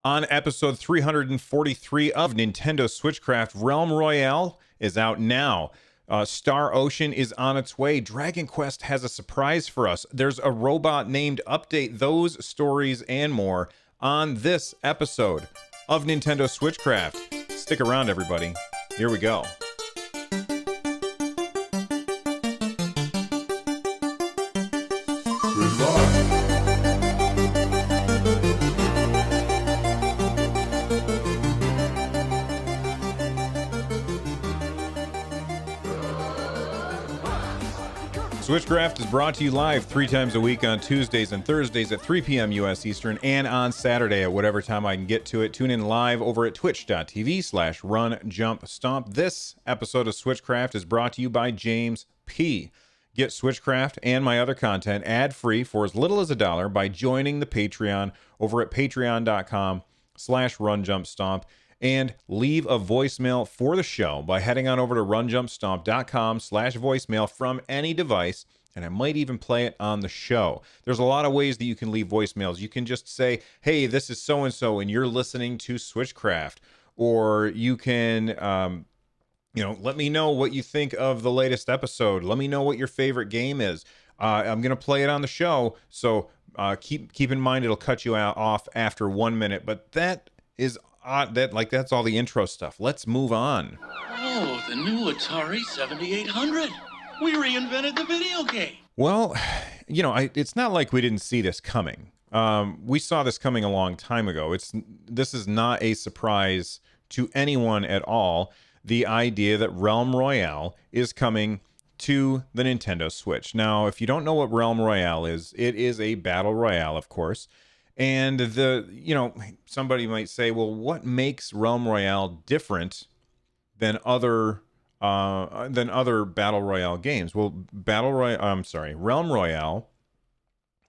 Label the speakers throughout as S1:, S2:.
S1: On episode 343 of Nintendo SwitchCraft, Realm Royale is out now. Star Ocean is on its way. Dragon Quest has a surprise for us. There's a robot named Update. Those stories and more on this episode of Nintendo SwitchCraft. Stick around, everybody. Here we go. SwitchCraft is brought to you live 3 times a week on Tuesdays and Thursdays at 3 p.m. U.S. Eastern and on Saturday at whatever time I can get to it. Tune in live over at twitch.tv/runjumpstomp. This episode of SwitchCraft is brought to you by James P. Get SwitchCraft and my other content ad-free for as little as $1 by joining the Patreon over at patreon.com/runjumpstomp. And leave a voicemail for the show by heading on over to runjumpstomp.com/voicemail from any device, and I might even play it on the show. There's a lot of ways that you can leave voicemails. You can just say, hey, this is so-and-so, and you're listening to SwitchCraft. Or you can, let me know what you think of the latest episode. Let me know what your favorite game is. I'm going to play it on the show, so keep in mind it'll cut you off after 1 minute, but that is that's all the intro stuff. Let's move on.
S2: Oh, the new Atari 7800. We reinvented the video game.
S1: Well, it's not like we didn't see this coming. We saw this coming a long time ago. This is not a surprise to anyone at all. The idea that Realm Royale is coming to the Nintendo Switch. Now, if you don't know what Realm Royale is, it is a battle royale, of course. And somebody might say, well, what makes Realm Royale different than other battle royale games? Well, Realm Royale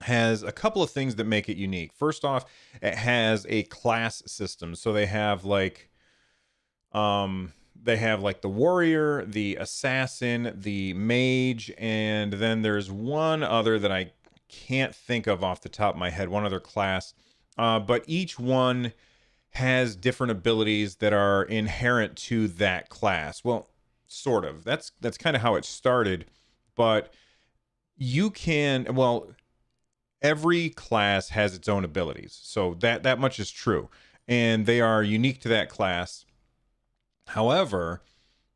S1: has a couple of things that make it unique. First off, it has a class system. So they have the warrior, the assassin, the mage, and then there's one other that I can't think of off the top of my head, one other class, but each one has different abilities that are inherent to that class. Well, sort of. That's kind of how it started, but every class has its own abilities, so that much is true, and they are unique to that class. However,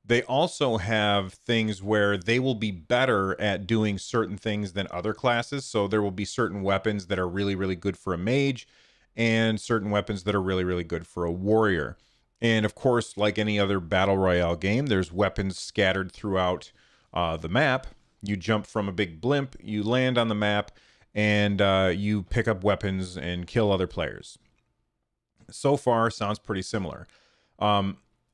S1: they also have things where they will be better at doing certain things than other classes. So there will be certain weapons that are really, really good for a mage and certain weapons that are really, really good for a warrior. And of course, like any other battle royale game, there's weapons scattered throughout the map. You jump from a big blimp, you land on the map, and you pick up weapons and kill other players. So far, sounds pretty similar.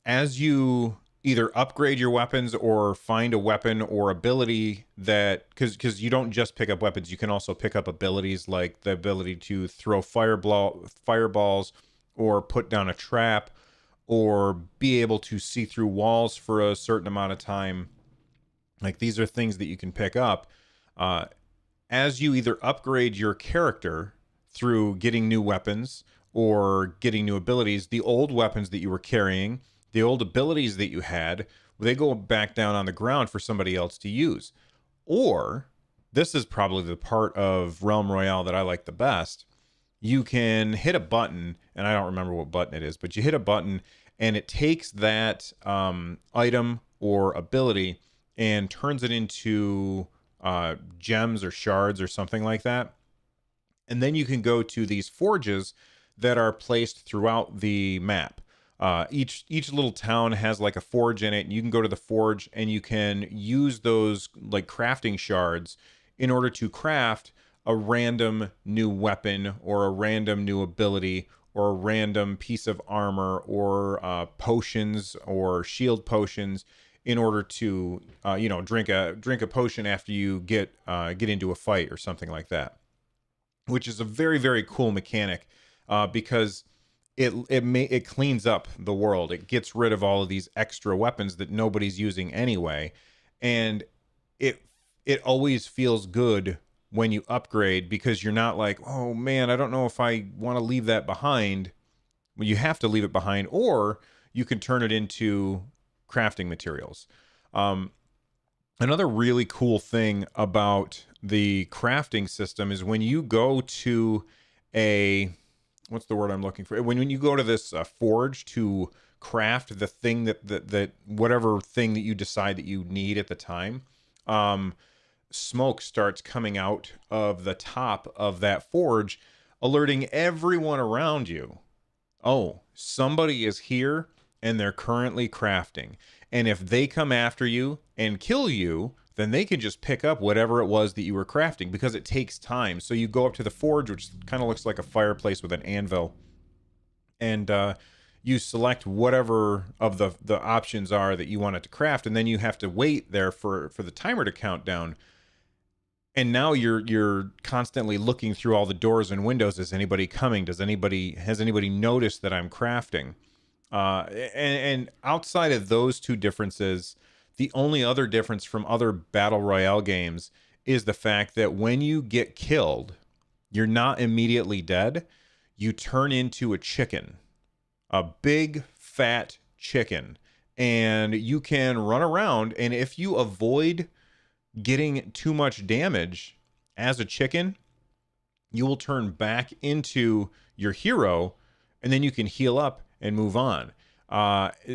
S1: As you either upgrade your weapons or find a weapon or ability because you don't just pick up weapons, you can also pick up abilities like the ability to throw fireballs or put down a trap or be able to see through walls for a certain amount of time. Like, these are things that you can pick up as you either upgrade your character through getting new weapons or getting new abilities. The old weapons that you were carrying, the old abilities that you had, they go back down on the ground for somebody else to use. Or, this is probably the part of Realm Royale that I like the best, you can hit a button, and I don't remember what button it is, but you hit a button and it takes that item or ability and turns it into gems or shards or something like that. And then you can go to these forges that are placed throughout the map. Each little town has like a forge in it, and you can go to the forge and you can use those like crafting shards in order to craft a random new weapon or a random new ability or a random piece of armor or potions or shield potions in order to drink a potion after you get into a fight or something like that, which is a very, very cool mechanic because it cleans up the world. It gets rid of all of these extra weapons that nobody's using anyway, and it always feels good when you upgrade, because you're not like, oh man, I don't know if I want to leave that behind. you have to leave it behind, or you can turn it into crafting materials. Another really cool thing about the crafting system is when you go to a, what's the word I'm looking for? When you go to this forge to craft the thing that whatever thing that you decide that you need at the time, smoke starts coming out of the top of that forge, alerting everyone around you. Oh, somebody is here and they're currently crafting. And if they come after you and kill you, then they can just pick up whatever it was that you were crafting, because it takes time. So you go up to the forge, which kind of looks like a fireplace with an anvil, and you select whatever of the options are that you want it to craft, and then you have to wait there for the timer to count down. And now you're constantly looking through all the doors and windows. Is anybody coming? Has anybody noticed that I'm crafting? And outside of those two differences, the only other difference from other battle royale games is the fact that when you get killed, you're not immediately dead. You turn into a chicken, a big fat chicken, and you can run around. And if you avoid getting too much damage as a chicken, you will turn back into your hero, and then you can heal up and move on.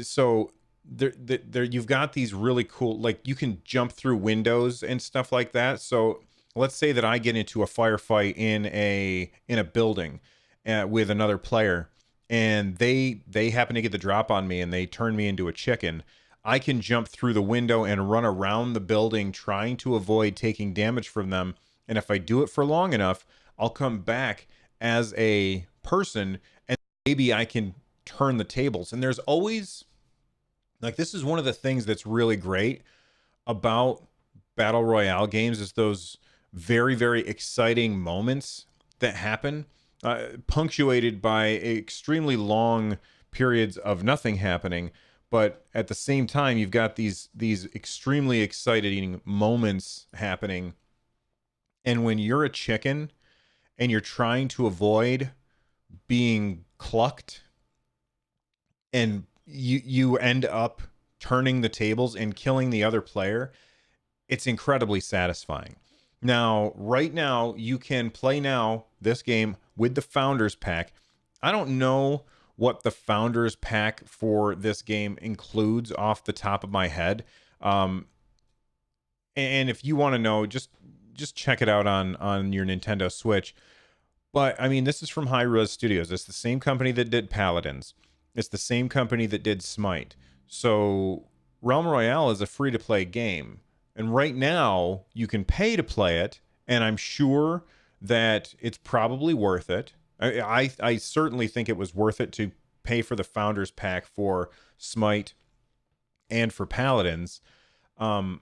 S1: So there you've got these really cool, like, you can jump through windows and stuff like that. So let's say that I get into a firefight in a building with another player, and they happen to get the drop on me and they turn me into a chicken. I can jump through the window and run around the building trying to avoid taking damage from them. And if I do it for long enough, I'll come back as a person and maybe I can turn the tables. And there's always, like, this is one of the things that's really great about battle royale games, is those very, very exciting moments that happen, punctuated by extremely long periods of nothing happening. But at the same time, you've got these extremely exciting moments happening. And when you're a chicken and you're trying to avoid being clucked, and you end up turning the tables and killing the other player, it's incredibly satisfying. Now, right now, you can play this game with the Founders Pack. I don't know what the Founders Pack for this game includes off the top of my head. And if you want to know, just check it out on your Nintendo Switch. But I mean, this is from Hi-Rez Studios. It's the same company that did Paladins. It's the same company that did Smite. So Realm Royale is a free-to-play game. And right now, you can pay to play it, and I'm sure that it's probably worth it. I certainly think it was worth it to pay for the Founders Pack for Smite and for Paladins. Realm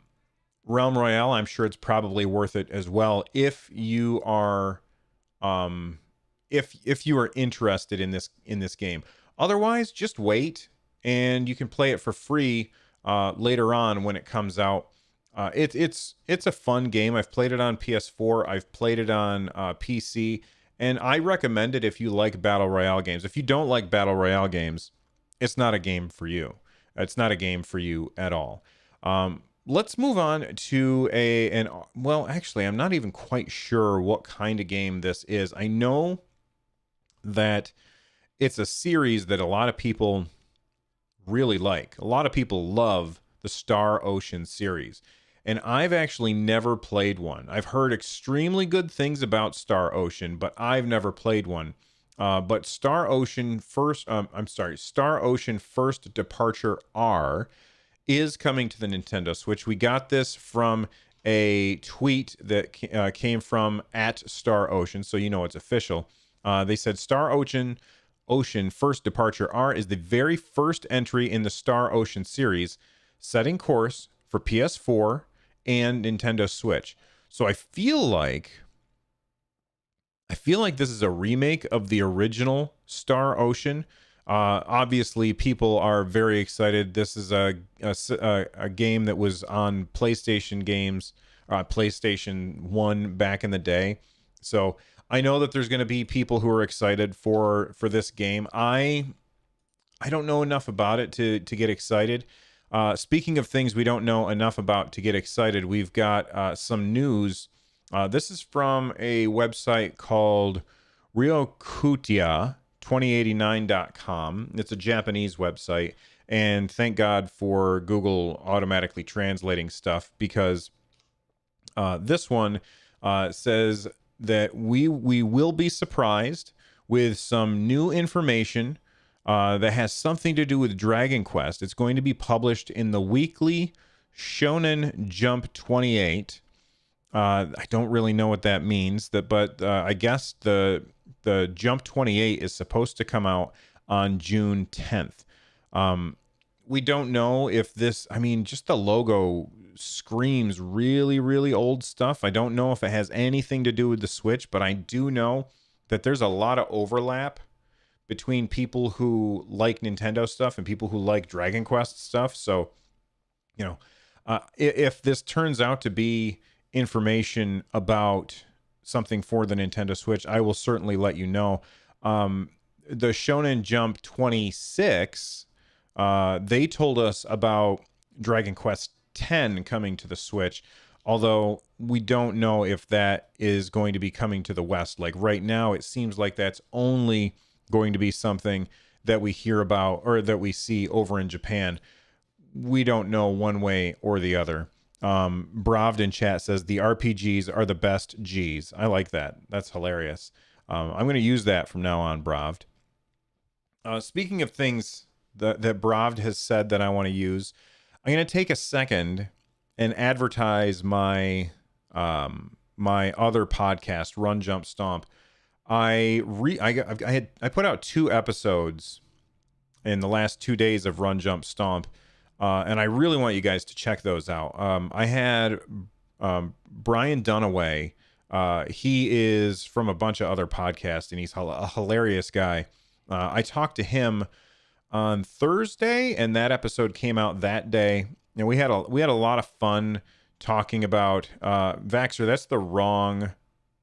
S1: Royale, I'm sure it's probably worth it as well if you are if you are interested in this game. Otherwise, just wait, and you can play it for free later on when it comes out. It's a fun game. I've played it on PS4. I've played it on PC. And I recommend it if you like Battle Royale games. If you don't like Battle Royale games, it's not a game for you. It's not a game for you at all. Let's move on to well, actually, I'm not even quite sure what kind of game this is. I know that it's a series that a lot of people really like. A lot of people love the Star Ocean series. And I've actually never played one. I've heard extremely good things about Star Ocean, but I've never played one. But Star Ocean First Departure R is coming to the Nintendo Switch. We got this from a tweet that came from @StarOcean, so you know it's official. They said Star Ocean First Departure R is the very first entry in the Star Ocean series, setting course for PS4 and Nintendo Switch. So I feel like this is a remake of the original Star Ocean. Obviously, people are very excited. This is a game that was on PlayStation games, PlayStation 1 back in the day. So I know that there's going to be people who are excited for this game. I don't know enough about it to get excited. Speaking of things we don't know enough about to get excited, we've got some news. This is from a website called Ryokutia2089.com. It's a Japanese website, and thank God for Google automatically translating stuff, because this one says that we will be surprised with some new information that has something to do with Dragon Quest. It's going to be published in the weekly Shonen Jump 28. I don't really know what that means, but I guess the Jump 28 is supposed to come out on June 10th. We don't know if this, I mean, just the logo screams really, really old stuff. I don't know if it has anything to do with the Switch, but I do know that there's a lot of overlap between people who like Nintendo stuff and people who like Dragon Quest stuff. So, you know, if this turns out to be information about something for the Nintendo Switch, I will certainly let you know. The Shonen Jump 26, they told us about Dragon Quest 10 coming to the Switch, although we don't know if that is going to be coming to the West. Like right now, it seems like that's only going to be something that we hear about or that we see over in Japan. We don't know one way or the other. Bravd in chat says the RPGs are the best Gs. I like that. That's hilarious. I'm going to use that from now on, Bravd. Speaking of things that Bravd has said that I want to use, I'm going to take a second and advertise my my other podcast, Run Jump Stomp. I put out 2 episodes in the last 2 days of Run Jump Stomp, and I really want you guys to check those out. I had Brian Dunaway. He is from a bunch of other podcasts, and he's a hilarious guy. I talked to him on Thursday, and that episode came out that day. And we had a lot of fun talking about Vaxxer. That's the wrong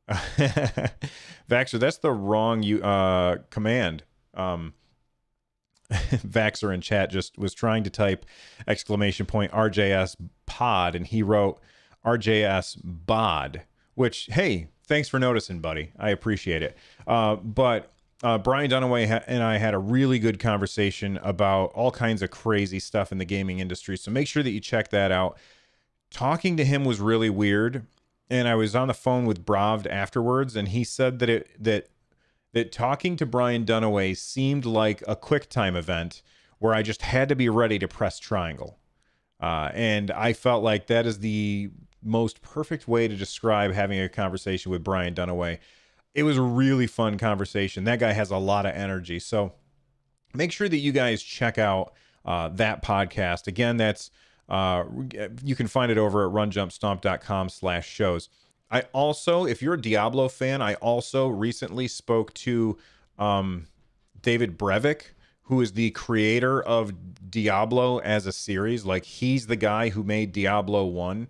S1: Vaxxer. That's the wrong command. Vaxxer in chat just was trying to type _RJS pod, and he wrote RJS bod. Which, hey, thanks for noticing, buddy. I appreciate it. But Brian Dunaway and I had a really good conversation about all kinds of crazy stuff in the gaming industry. So make sure that you check that out. Talking to him was really weird. And I was on the phone with Bravd afterwards, and he said that talking to Brian Dunaway seemed like a QuickTime event where I just had to be ready to press triangle. And I felt like that is the most perfect way to describe having a conversation with Brian Dunaway. It was a really fun conversation. That guy has a lot of energy. So make sure that you guys check out that podcast. Again, that's you can find it over at runjumpstomp.com/shows. I also, if you're a Diablo fan, I also recently spoke to David Brevik, who is the creator of Diablo as a series. Like, he's the guy who made Diablo 1,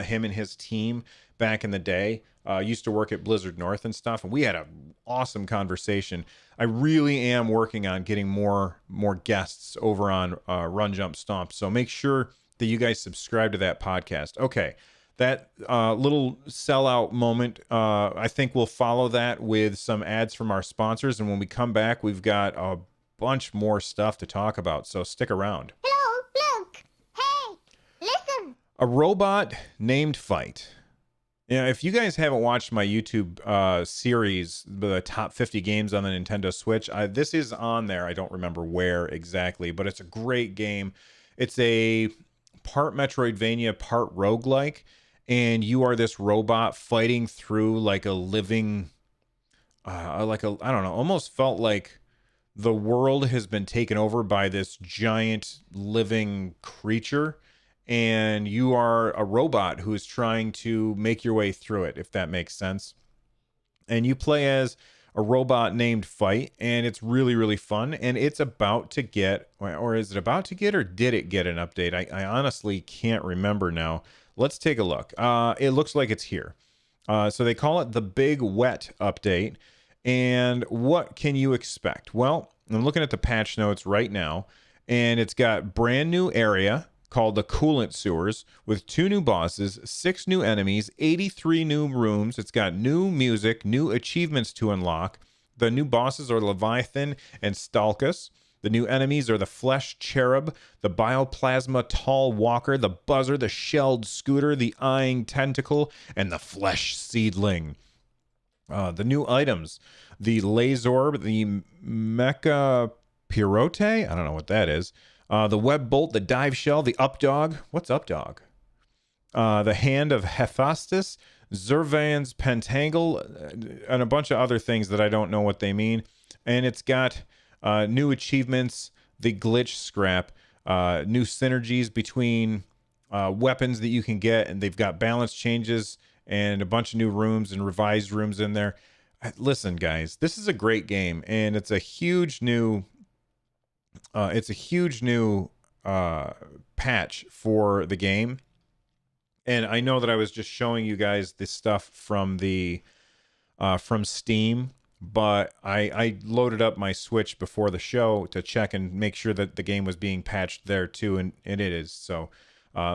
S1: him and his team back in the day. Used to work at Blizzard North and stuff, and we had an awesome conversation. I really am working on getting more guests over on Run Jump Stomp, so make sure that you guys subscribe to that podcast. Okay, that little sellout moment, I think we'll follow that with some ads from our sponsors, and when we come back, we've got a bunch more stuff to talk about, so stick around.
S3: Hello, look! Hey, listen!
S1: A robot named Fight. You know, if you guys haven't watched my YouTube series, the top 50 games on the Nintendo Switch, this is on there. I don't remember where exactly, but it's a great game. It's a part Metroidvania, part roguelike, and you are this robot fighting through like a living, I don't know, almost felt like the world has been taken over by this giant living creature, and you are a robot who is trying to make your way through it, if that makes sense. And you play as a robot named Fight, and it's really, really fun. And it's about to get, or is it about to get, or did it get an update? I honestly can't remember now. Let's take a look. It looks like it's here. So they call it the Big Wet Update. And what can you expect? Well, I'm looking at the patch notes right now, and it's got brand new area called the Coolant Sewers with 2 new bosses, 6 new enemies, 83 new rooms. It's got new music, new achievements to unlock. The new bosses are Leviathan and Stalkus. The new enemies are the Flesh Cherub, the Bioplasma Tall Walker, the Buzzer, the Shelled Scooter, the Eyeing Tentacle, and the Flesh Seedling. The new items, the Lazorb, the Mecha Pirote, I don't know what that is, the Web Bolt, the Dive Shell, the Updog. What's Updog? The Hand of Hephaestus, Zervan's Pentangle, and a bunch of other things that I don't know what they mean. And it's got new achievements, the Glitch Scrap, new synergies between weapons that you can get, and they've got balance changes and a bunch of new rooms and revised rooms in there. Listen, guys, this is a great game, and it's a huge new patch for the game. And I know that I was just showing you guys this stuff from the from Steam, but I loaded up my Switch before the show to check and make sure that the game was being patched there too, and it is. So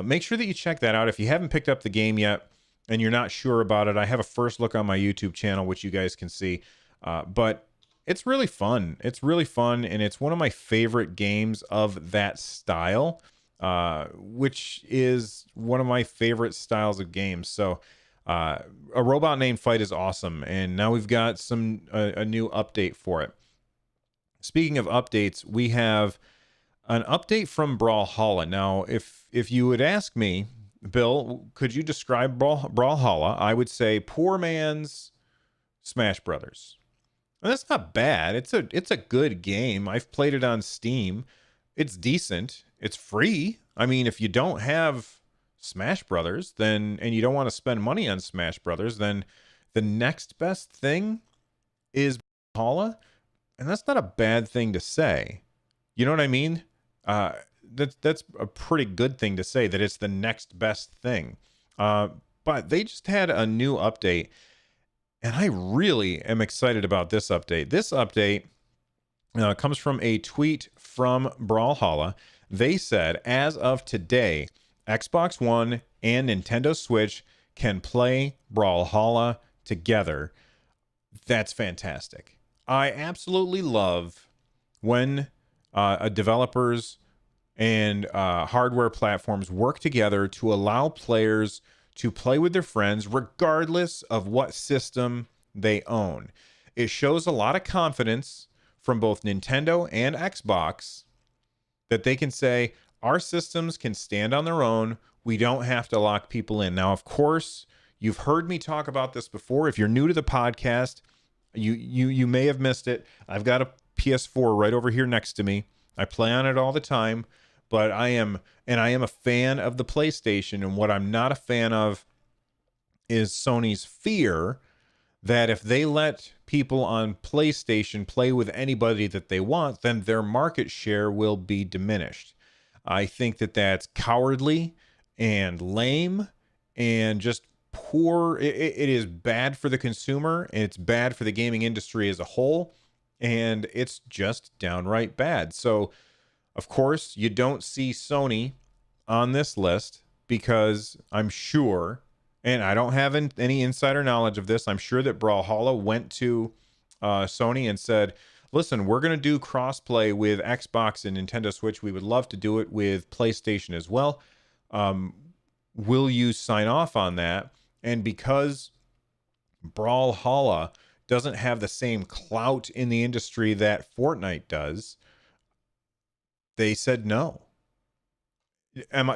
S1: make sure that you check that out. If you haven't picked up the game yet and you're not sure about it, I have a first look on my YouTube channel, which you guys can see. But it's really fun. It's really fun, and it's one of my favorite games of that style, which is one of my favorite styles of games. So a robot named Fight is awesome, and now we've got a new update for it. Speaking of updates, we have an update from Brawlhalla. Now, if you would ask me, Bill, could you describe Brawlhalla? I would say poor man's Smash Brothers. And that's not bad. It's a good game. I've played it on Steam. It's decent. It's free. I mean, if you don't have Smash Brothers, and you don't want to spend money on Smash Brothers, then the next best thing is Brawlhalla, and that's not a bad thing to say. You know what I mean? That's a pretty good thing to say, that it's the next best thing. But they just had a new update, and I really am excited about this update. This update comes from a tweet from Brawlhalla. They said, as of today, Xbox One and Nintendo Switch can play Brawlhalla together. That's fantastic. I absolutely love when developers and hardware platforms work together to allow players to play with their friends regardless of what system they own. It shows a lot of confidence from both Nintendo and Xbox that they can say, our systems can stand on their own. We don't have to lock people in. Now, of course, you've heard me talk about this before. If you're new to the podcast, you may have missed it. I've got a PS4 right over here next to me. I play on it all the time, but I am a fan of the PlayStation, and what I'm not a fan of is Sony's fear that if they let people on PlayStation play with anybody that they want, then their market share will be diminished. I think that that's cowardly and lame and just poor. It is bad for the consumer, and it's bad for the gaming industry as a whole, and it's just downright bad. So, of course, you don't see Sony on this list because I'm sure, and I don't have any insider knowledge of this, I'm sure that Brawlhalla went to Sony and said, listen, we're going to do crossplay with Xbox and Nintendo Switch. We would love to do it with PlayStation as well. Will you sign off on that? And because Brawlhalla doesn't have the same clout in the industry that Fortnite does, they said no.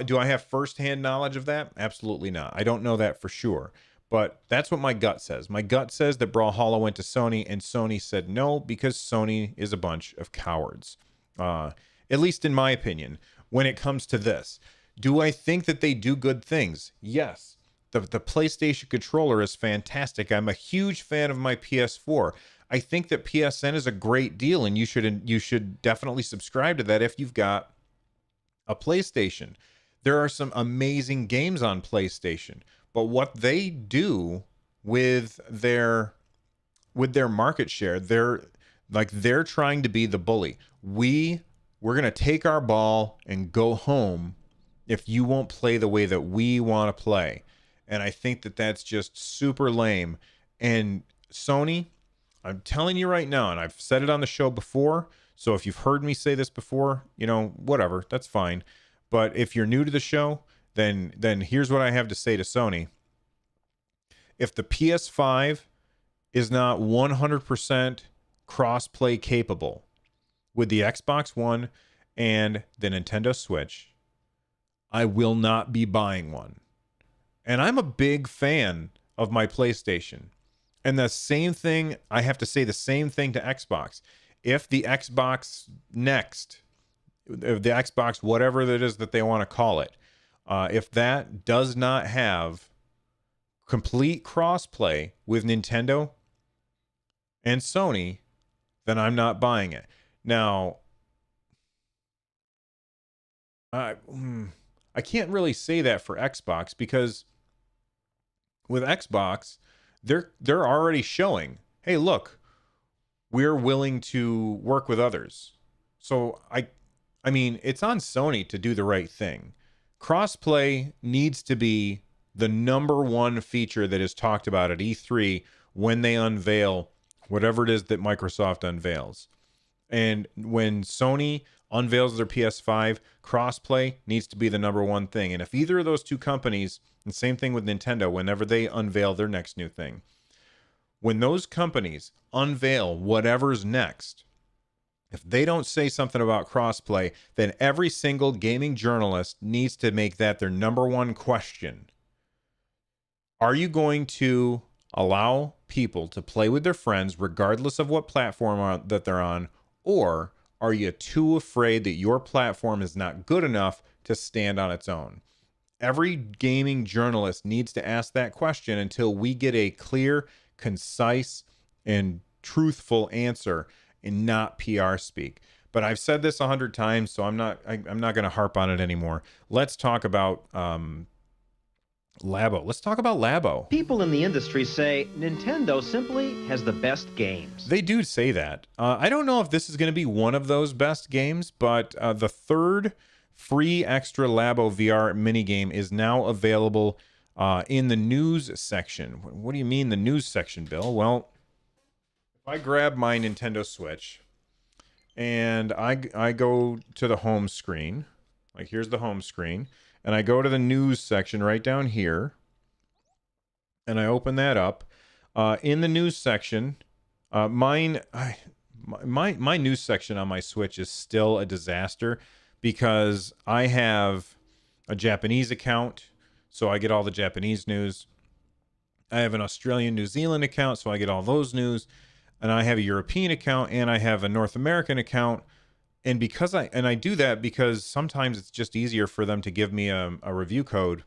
S1: Do I have firsthand knowledge of that? Absolutely not. I don't know that for sure. But that's what my gut says. My gut says that Brawlhalla went to Sony, and Sony said no because Sony is a bunch of cowards. At least in my opinion, when it comes to this. Do I think that they do good things? Yes. The PlayStation controller is fantastic. I'm a huge fan of my PS4. I think that PSN is a great deal, and you should definitely subscribe to that if you've got a PlayStation. There are some amazing games on PlayStation, but what they do with their market share. They're trying to be the bully. We're going to take our ball and go home if you won't play the way that we want to play. And I think that that's just super lame. And Sony, I'm telling you right now, and I've said it on the show before, so if you've heard me say this before, whatever, that's fine. But if you're new to the show, then here's what I have to say to Sony. If the PS5 is not 100% cross-play capable with the Xbox One and the Nintendo Switch, I will not be buying one. And I'm a big fan of my PlayStation. And the same thing, I have to say the same thing to Xbox. If the Xbox Next, if the Xbox, whatever it is that they want to call it, if that does not have complete crossplay with Nintendo and Sony, then I'm not buying it. Now, I can't really say that for Xbox, because with Xbox, they're already showing, hey, look, we're willing to work with others. So I mean, it's on Sony to do the right thing. Crossplay needs to be the number one feature that is talked about at E3 when they unveil whatever it is that Microsoft unveils. And when Sony unveils their PS5, crossplay needs to be the number one thing. And if either of those two companies, and same thing with Nintendo, whenever they unveil their next new thing, when those companies unveil whatever's next, if they don't say something about crossplay, then every single gaming journalist needs to make that their number one question. Are you going to allow people to play with their friends regardless of what platform that they're on, or are you too afraid that your platform is not good enough to stand on its own? Every gaming journalist needs to ask that question until we get a clear, concise, and truthful answer, and not PR speak. But I've said this 100 times, so I'm not going to harp on it anymore. Let's talk about Labo. Let's talk about Labo.
S4: People in the industry say Nintendo simply has the best games.
S1: They do say that. I don't know if this is going to be one of those best games, but the third free extra Labo VR minigame is now available in the news section. What do you mean the news section, Bill? Well, if I grab my Nintendo Switch and I go to the home screen, like here's the home screen, and I go to the news section right down here, and I open that up. In the news section, my news section on my Switch is still a disaster because I have a Japanese account, so I get all the Japanese news. I have an Australian, New Zealand account, so I get all those news. And I have a European account, and I have a North American account. And because I do that because sometimes it's just easier for them to give me a review code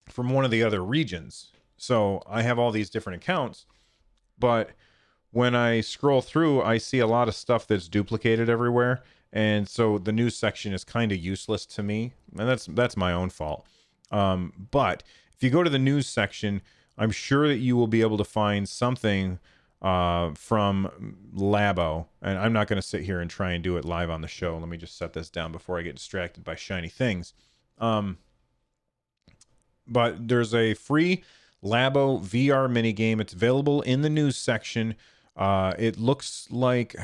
S1: from one of the other regions. So I have all these different accounts, but when I scroll through, I see a lot of stuff that's duplicated everywhere. And so the news section is kind of useless to me, and that's my own fault. But if you go to the news section, I'm sure that you will be able to find something from Labo, and I'm not going to sit here and try and do it live on the show. Let me just set this down before I get distracted by shiny things. But there's a free Labo VR minigame. It's available in the news section. It looks like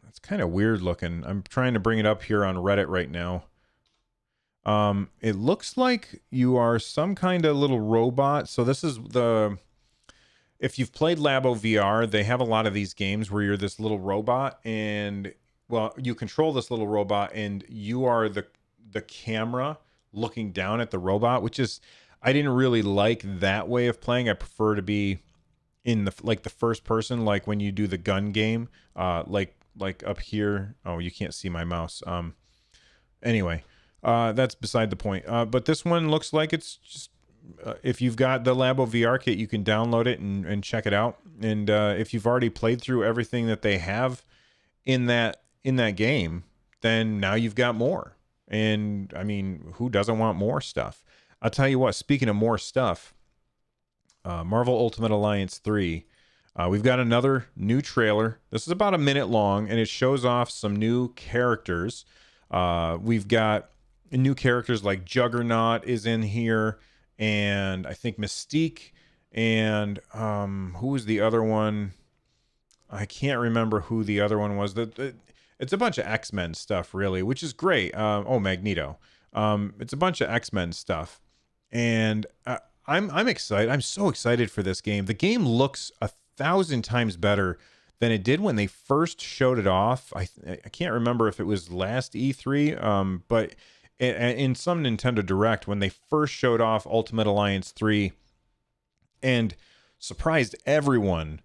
S1: it's kind of weird looking. I'm trying to bring it up here on Reddit right now. It looks like you are some kind of little robot. So this is if you've played Labo VR, they have a lot of these games where you're this little robot, and well, you control this little robot, and you are the camera looking down at the robot, which is, I didn't really like that way of playing. I prefer to be in the first person, like when you do the gun game, like up here. Oh, you can't see my mouse. Anyway, that's beside the point. But this one looks like it's just, if you've got the Labo VR kit, you can download it and check it out. And if you've already played through everything that they have in that game, then now you've got more. And I mean, who doesn't want more stuff? I'll tell you what, speaking of more stuff, Marvel Ultimate Alliance 3. We've got another new trailer. This is about a minute long, and it shows off some new characters. We've got new characters like Juggernaut is in here, and I think Mystique, and who was the other one? I can't remember who the other one was. It's a bunch of X-Men stuff, really, which is great. Magneto. It's a bunch of X-Men stuff, and I'm excited. I'm so excited for this game. The game looks 1,000 times better than it did when they first showed it off. I can't remember if it was last E3, but in some Nintendo Direct, when they first showed off Ultimate Alliance 3 and surprised everyone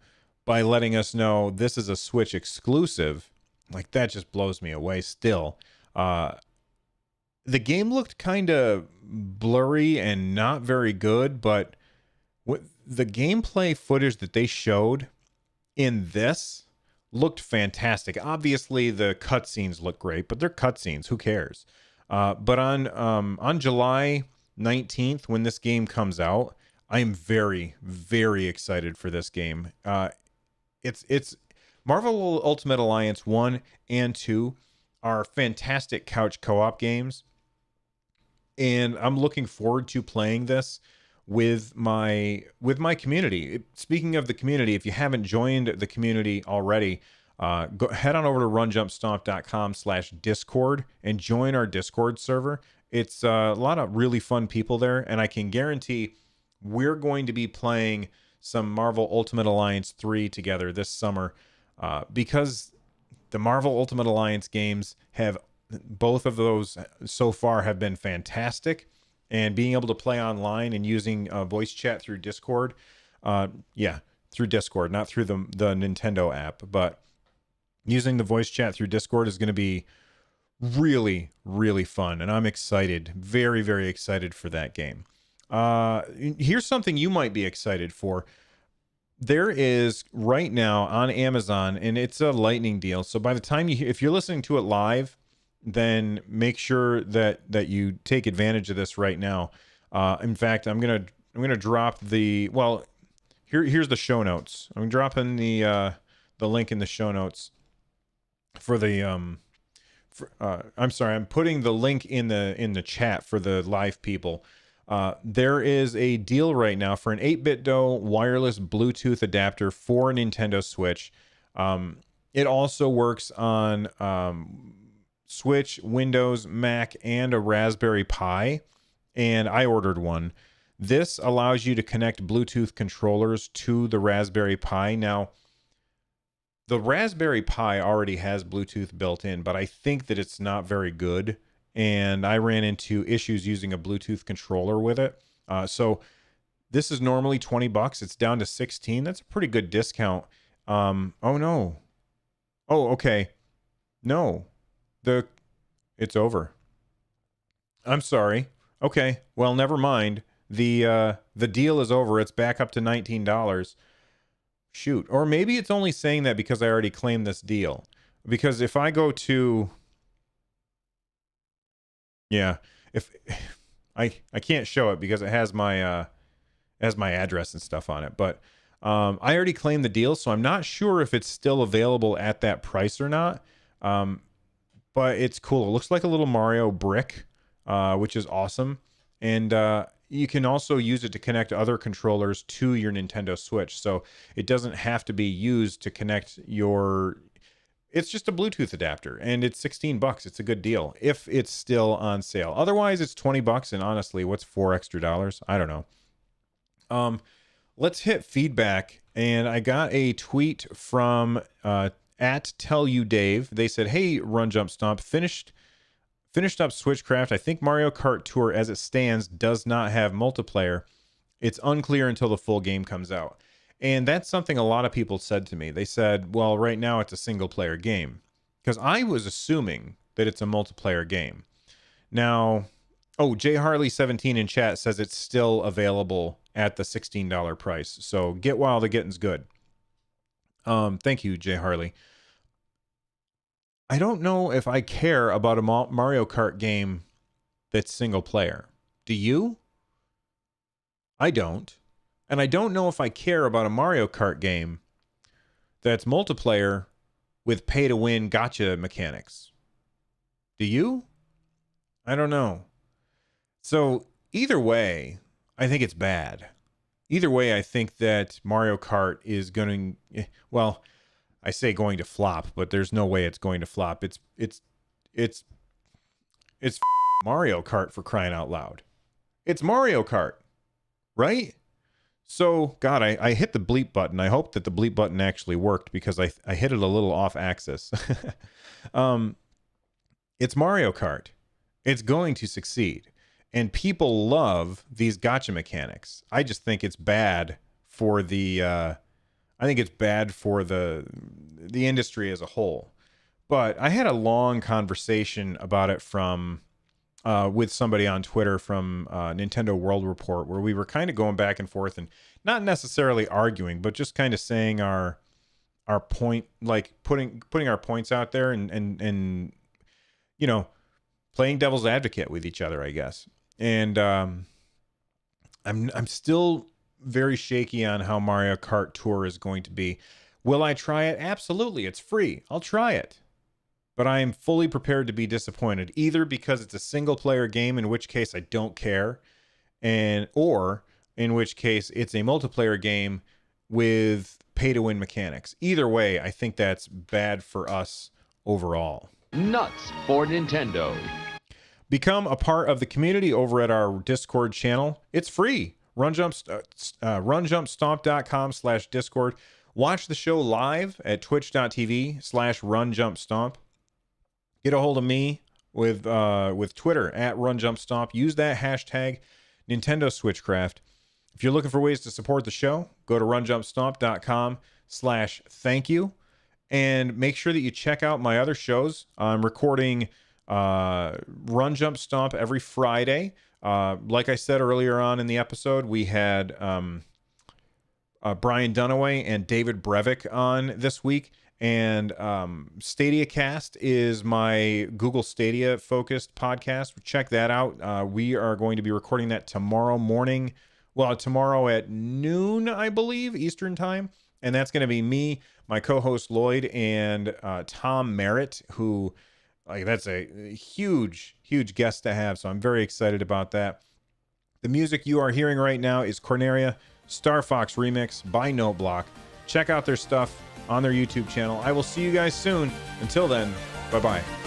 S1: by letting us know this is a Switch exclusive, like that just blows me away still. The game looked kind of blurry and not very good, but the gameplay footage that they showed in this looked fantastic. Obviously, the cutscenes look great, but they're cutscenes. Who cares? But on July 19th, when this game comes out, I am very, very excited for this game. It's Marvel Ultimate Alliance 1 and 2 are fantastic couch co-op games, and I'm looking forward to playing this with my community. Speaking of the community, if you haven't joined the community already, head on over to runjumpstomp.com/discord and join our Discord server. It's a lot of really fun people there, and I can guarantee we're going to be playing some Marvel Ultimate Alliance 3 together this summer, because the Marvel Ultimate Alliance games have, both of those so far have been fantastic, and being able to play online and using voice chat through Discord, through Discord, not through the Nintendo app, but using the voice chat through Discord is going to be really, really fun, and I'm excited, very, very excited for that game. Here's something you might be excited for. There is right now on Amazon, and it's a lightning deal. So by the time if you're listening to it live, then make sure that you take advantage of this right now. In fact, I'm gonna drop here's the show notes. I'm dropping the link in the show notes for the I'm putting the link in the chat for the live people. There is a deal right now for an 8BitDo wireless Bluetooth adapter for a Nintendo Switch. It also works on Switch, Windows, Mac, and a Raspberry Pi, and I ordered one. This allows you to connect Bluetooth controllers to the Raspberry Pi. Now, the Raspberry Pi already has Bluetooth built in, but I think that it's not very good, and I ran into issues using a Bluetooth controller with it. So this is normally $20. It's down to 16. That's a pretty good discount. Oh no. Oh, okay. No. It's over. I'm sorry. Okay. Well, never mind. The deal is over. It's back up to $19. Shoot. Or maybe it's only saying that because I already claimed this deal. Because if I go to, if I can't show it because it has my address and stuff on it, but I already claimed the deal, so I'm not sure if it's still available at that price or not. But it's cool. It looks like a little Mario brick, which is awesome. And you can also use it to connect other controllers to your Nintendo Switch. So it doesn't have to be used to connect it's just a Bluetooth adapter, and it's $16. It's a good deal if it's still on sale. Otherwise, it's $20. And honestly, what's $4 extra? I don't know. Let's hit feedback. And I got a tweet from at Tell You Dave. They said, "Hey, Run Jump Stomp, finished up SwitchCraft. I think Mario Kart Tour as it stands does not have multiplayer. It's unclear until the full game comes out." And that's something a lot of people said to me. They said, well, right now it's a single player game, because I was assuming that it's a multiplayer game. Now, J Harley 17 in chat says it's still available at the $16 price. So get while the getting's good. Thank you, J Harley. I don't know if I care about a Mario Kart game that's single player. Do you? I don't. And I don't know if I care about a Mario Kart game that's multiplayer with pay-to-win gotcha mechanics. Do you? I don't know. So either way, I think it's bad. Either way, I think that Mario Kart is going to, well, I say going to flop, but there's no way it's going to flop. It's Mario Kart, for crying out loud. It's Mario Kart, right? So, God, I hit the bleep button. I hope that the bleep button actually worked because I hit it a little off axis. It's Mario Kart. It's going to succeed. And people love these gotcha mechanics. I just think it's bad for the industry as a whole. But I had a long conversation about it with somebody on Twitter from Nintendo World Report, where we were kind of going back and forth and not necessarily arguing, but just kind of saying our point, like putting our points out there and you know, playing devil's advocate with each other, I guess. And I'm still very shaky on how Mario Kart Tour is going to be. Will I try it? Absolutely. It's free. I'll try it. But I am fully prepared to be disappointed, either because it's a single player game, in which case I don't care, or in which case it's a multiplayer game with pay to win mechanics. Either way, I think that's bad for us overall.
S4: Nuts for Nintendo.
S1: Become a part of the community over at our Discord channel. It's free. runjumpstomp.com/Discord. Watch the show live at twitch.tv/runjumpstomp. Get a hold of me with Twitter at runjumpstomp. Use that hashtag Nintendo SwitchCraft. If you're looking for ways to support the show, go to runjumpstomp.com/thank-you. And make sure that you check out my other shows. I'm recording Run Jump Stomp every Friday. Like I said earlier on in the episode, we had Brian Dunaway and David Brevik on this week. And Stadia Cast is my Google Stadia focused podcast. Check that out. We are going to be recording that tomorrow morning. Well, tomorrow at noon, I believe, Eastern time. And that's going to be me, my co-host Lloyd, and Tom Merritt, who, like, that's a huge, huge guest to have. So I'm very excited about that. The music you are hearing right now is Corneria Star Fox Remix by Noteblock. Check out their stuff on their YouTube channel. I will see you guys soon. Until then, bye-bye.